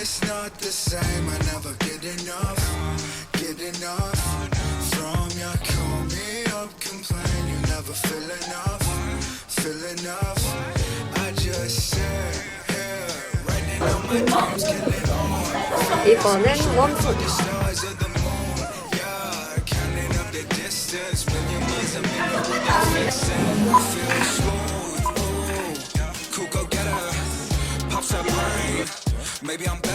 it's not the same. I never get enough from you. Call me up, complain. You never feel enough. I just sit here, writing on my dreams, killing on. 이번엔 멈춰. The stars of the moon, yeah, counting up the distance. Million miles, a minute without fixing. Feel smooth, ooh, cool go getter. Pops up brain, maybe I'm better.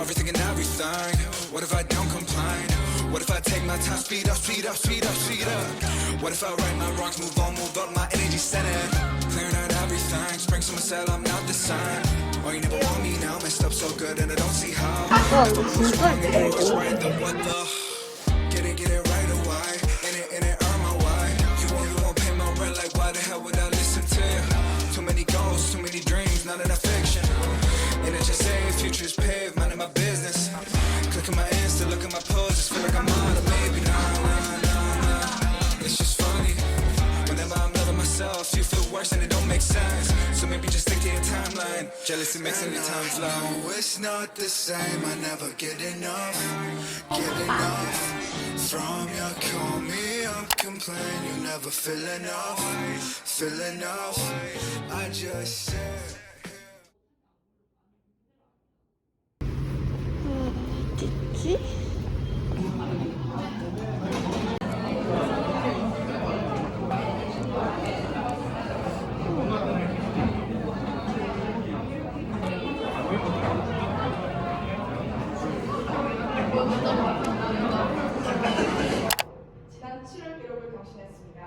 Everything and everything. What if I don't complain? What if I take my time, speed up? What if I right my wrongs, move up my energy center? Clearing out everything, spring, summer, sale, I'm not the same. Oh, you never want me now, messed up so good and I don't see how. 와, 이거 진짜 예쁘다, 이거. Right, the what the? Get it right away. In it, earn my way. You won't pay my rent, like why the hell would I listen to you? Too many goals, too many dreams, not enough fiction. And it just say future's paved, minding my business. Click on my Insta, look at my poses, feel like I'm on it, maybe nah. It's just funny. Whenever I'm loving myself, you feel worse and it don't make sense. So maybe just stick to your timeline. Jealousy makes any time fly. No, it's not the same. I never get enough from you. Call me up, complain. You never feel enough. I just said. 어딨지? 지난 7월 기록을 경신했습니다.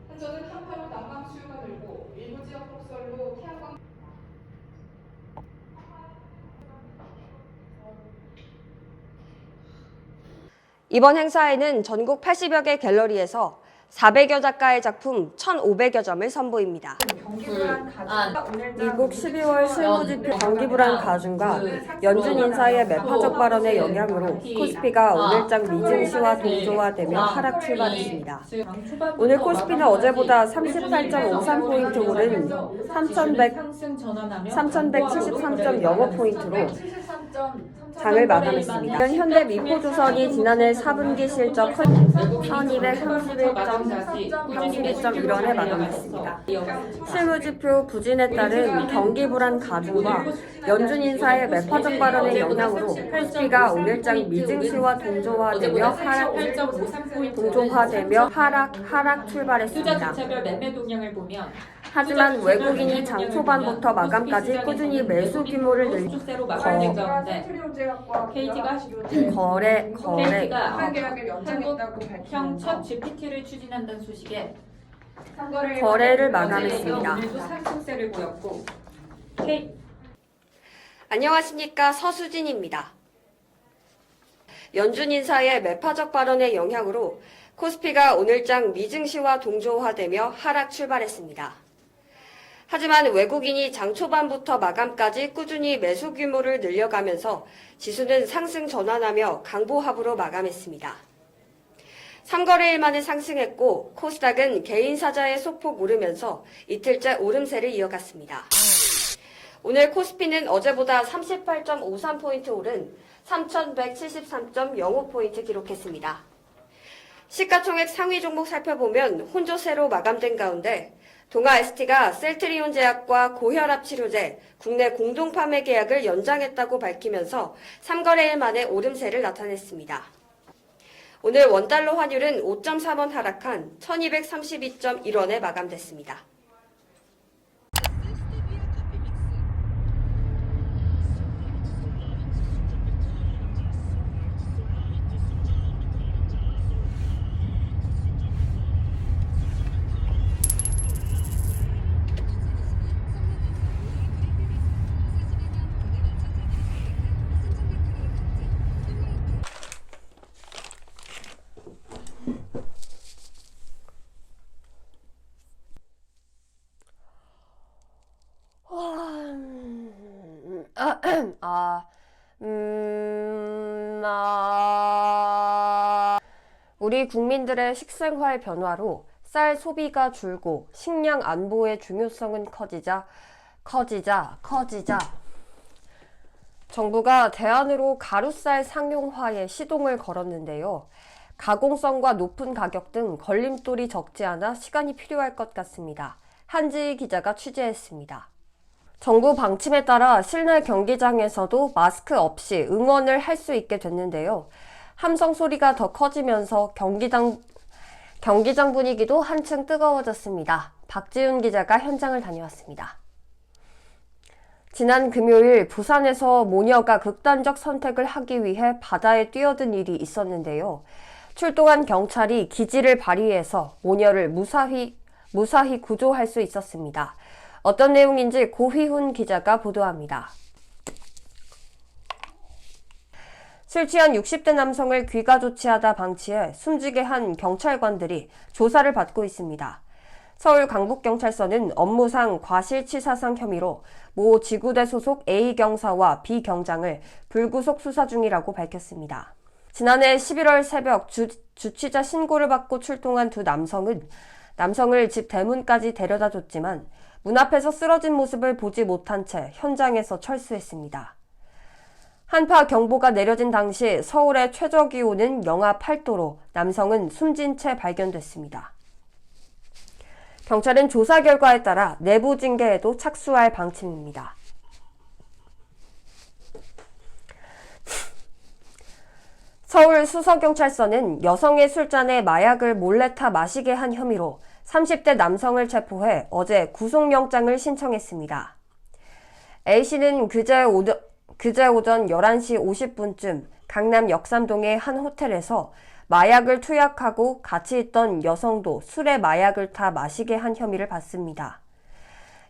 한전은 한파로 난방 수요가 늘고 일부 지역 폭설로 태양광 이번 행사에는 전국 80여 개 갤러리에서 400여 작가의 작품 1,500여 점을 선보입니다. 미국 12월 실무지표 경기불안 가중과 연준 인사의 매파적 발언의 영향으로 코스피가 오늘장 미증시와 동조화되며 하락 출발했습니다. 오늘 코스피는 어제보다 38.53포인트 오른 3,173.05포인트로 장을 마감했습니다. 현대 미포조선이 지난해 4분기 실적 1,231.31.1원에 마감했습니다. 실무지표 부진에 따른 경기 불안 가중과 연준 인사의 매파적 발언의 영향으로 코스피가 오늘장 미증시와 동조화되며 하락 출발했습니다. 투자 주체별 매매 동향을 보면 하지만 외국인이 장 초반부터 마감까지 꾸준히 매수 규모를 주세로 마감된 가운데 KT가 한국형 첫 GPT를 추진한다는 소식에 거래를 마감했습니다. 오늘도 상승세를 보였고 안녕하십니까, 서수진입니다. 연준 인사의 매파적 발언의 영향으로 코스피가 오늘장 미증시와 동조화되며 하락 출발했습니다. 하지만 외국인이 장 초반부터 마감까지 꾸준히 매수 규모를 늘려가면서 지수는 상승 전환하며 강보합으로 마감했습니다. 3거래일 만에 상승했고 코스닥은 개인 사자의 소폭 오르면서 이틀째 오름세를 이어갔습니다. 오늘 코스피는 어제보다 38.53포인트 오른 3,173.05포인트 기록했습니다. 시가총액 상위 종목 살펴보면 혼조세로 마감된 가운데 동아 ST가 셀트리온 제약과 고혈압 치료제 국내 공동 판매 계약을 연장했다고 밝히면서 3거래일 만에 오름세를 나타냈습니다. 오늘 원달러 환율은 5.3원 하락한 1232.1원에 마감됐습니다. 우리 국민들의 식생활 변화로 쌀 소비가 줄고 식량 안보의 중요성은 커지자 정부가 대안으로 가루쌀 상용화에 시동을 걸었는데요. 가공성과 높은 가격 등 걸림돌이 적지 않아 시간이 필요할 것 같습니다. 한지희 기자가 취재했습니다. 정부 방침에 따라 실내 경기장에서도 마스크 없이 응원을 할 수 있게 됐는데요. 함성 소리가 더 커지면서 경기장 분위기도 한층 뜨거워졌습니다. 박지훈 기자가 현장을 다녀왔습니다. 지난 금요일 부산에서 모녀가 극단적 선택을 하기 위해 바다에 뛰어든 일이 있었는데요. 출동한 경찰이 기지를 발휘해서 모녀를 무사히 구조할 수 있었습니다. 어떤 내용인지 고휘훈 기자가 보도합니다. 술 취한 60대 남성을 귀가 조치하다 방치해 숨지게 한 경찰관들이 조사를 받고 있습니다. 서울 강북경찰서는 업무상 과실치사상 혐의로 모 지구대 소속 A 경사와 B 경장을 불구속 수사 중이라고 밝혔습니다. 지난해 11월 새벽 주치자 신고를 받고 출동한 두 남성은 남성을 집 대문까지 데려다 줬지만 문 앞에서 쓰러진 모습을 보지 못한 채 현장에서 철수했습니다. 한파 경보가 내려진 당시 서울의 최저기온은 영하 8도로 남성은 숨진 채 발견됐습니다. 경찰은 조사 결과에 따라 내부 징계에도 착수할 방침입니다. 서울 수서경찰서는 여성의 술잔에 마약을 몰래 타 마시게 한 혐의로 30대 남성을 체포해 어제 구속영장을 신청했습니다. A씨는 그제 오전 11시 50분쯤 강남 역삼동의 한 호텔에서 마약을 투약하고 같이 있던 여성도 술에 마약을 타 마시게 한 혐의를 받습니다.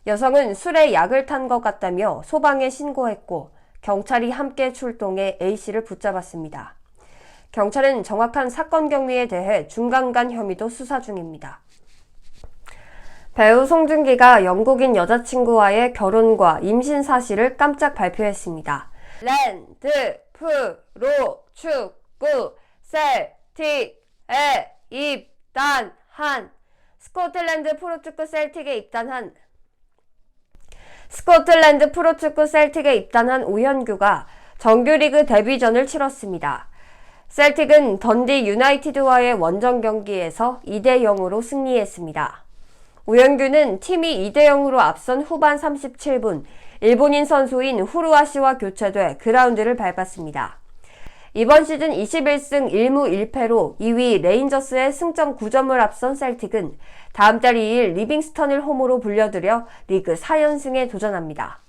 여성은 술에 약을 탄 것 같다며 소방에 신고했고 경찰이 함께 출동해 A씨를 붙잡았습니다. 경찰은 정확한 사건 경위에 대해 중간간 혐의도 수사 중입니다. 배우 송중기가 영국인 여자친구와의 결혼과 임신 사실을 깜짝 발표했습니다. 랜드 프로 축구 셀틱에 입단한 스코틀랜드 프로축구 셀틱에 입단한 오현규가 정규리그 데뷔전을 치렀습니다. 셀틱은 던디 유나이티드와의 원정 경기에서 2대0으로 승리했습니다. 오현규는 팀이 2대0으로 앞선 후반 37분 일본인 선수인 후루아시와 교체돼 그라운드를 밟았습니다. 이번 시즌 21승 1무 1패로 2위 레인저스의 승점 9점을 앞선 셀틱은 다음 달 2일 리빙스턴을 홈으로 불려들여 리그 4연승에 도전합니다.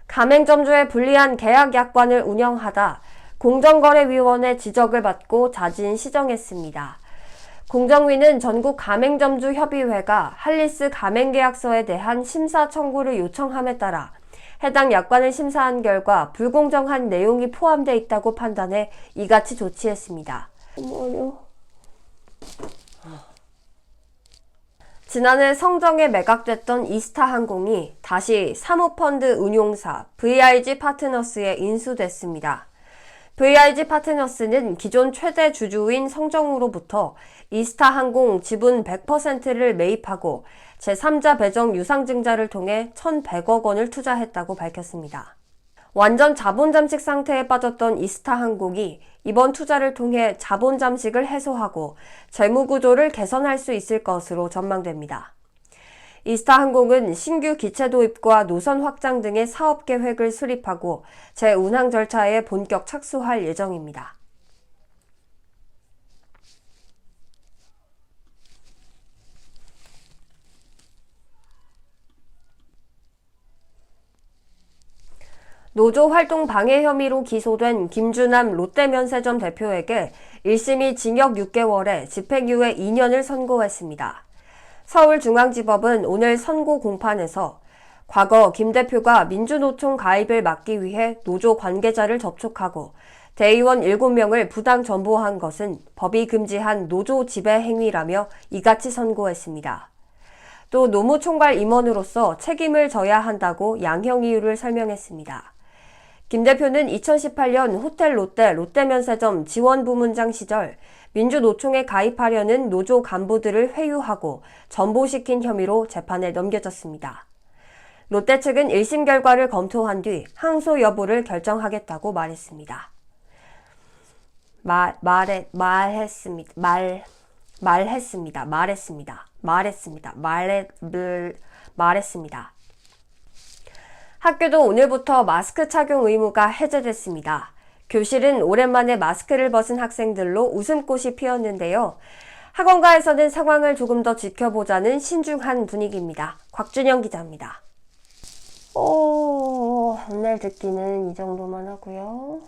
가맹점주의 불리한 계약 약관을 운영하다 공정거래위원회 지적을 받고 자진 시정했습니다. 공정위는 전국 가맹점주 협의회가 할리스 가맹계약서에 대한 심사 청구를 요청함에 따라 해당 약관을 심사한 결과 불공정한 내용이 포함되어 있다고 판단해 이같이 조치했습니다. 지난해 성정에 매각됐던 이스타항공이 다시 사모펀드 운용사 VIG 파트너스에 인수됐습니다. VIG 파트너스는 기존 최대 주주인 성정으로부터 이스타항공 지분 100%를 매입하고 제3자 배정 유상증자를 통해 1,100억 원을 투자했다고 밝혔습니다. 완전 자본 잠식 상태에 빠졌던 이스타항공이 이번 투자를 통해 자본 잠식을 해소하고 재무 구조를 개선할 수 있을 것으로 전망됩니다. 이스타항공은 신규 기체 도입과 노선 확장 등의 사업 계획을 수립하고 재운항 절차에 본격 착수할 예정입니다. 노조 활동 방해 혐의로 기소된 김주남 롯데면세점 대표에게 1심이 징역 6개월에 집행유예 2년을 선고했습니다. 서울중앙지법은 오늘 선고 공판에서 과거 김 대표가 민주노총 가입을 막기 위해 노조 관계자를 접촉하고 대의원 7명을 부당 전보한 것은 법이 금지한 노조 지배 행위라며 이같이 선고했습니다. 또 노무총괄 임원으로서 책임을 져야 한다고 양형 이유를 설명했습니다. 김 대표는 2018년 호텔 롯데면세점 지원부문장 시절 민주노총에 가입하려는 노조 간부들을 회유하고 전보시킨 혐의로 재판에 넘겨졌습니다. 롯데 측은 1심 결과를 검토한 뒤 항소 여부를 결정하겠다고 말했습니다. 말했습니다. 학교도 오늘부터 마스크 착용 의무가 해제됐습니다. 교실은 오랜만에 마스크를 벗은 학생들로 웃음꽃이 피었는데요. 학원가에서는 상황을 조금 더 지켜보자는 신중한 분위기입니다. 곽준영 기자입니다. 오늘 듣기는 이 정도만 하고요.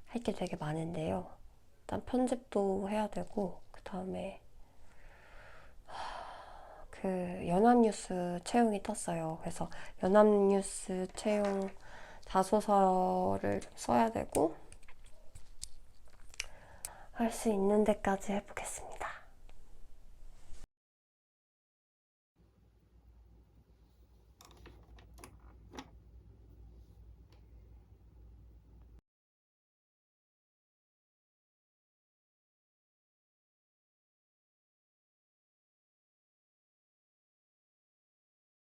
할 게 되게 많은데요. 일단 편집도 해야 되고, 그 다음에 연합뉴스 채용이 떴어요. 그래서 연합뉴스 채용 자소서를 써야 되고, 할 수 있는 데까지 해보겠습니다.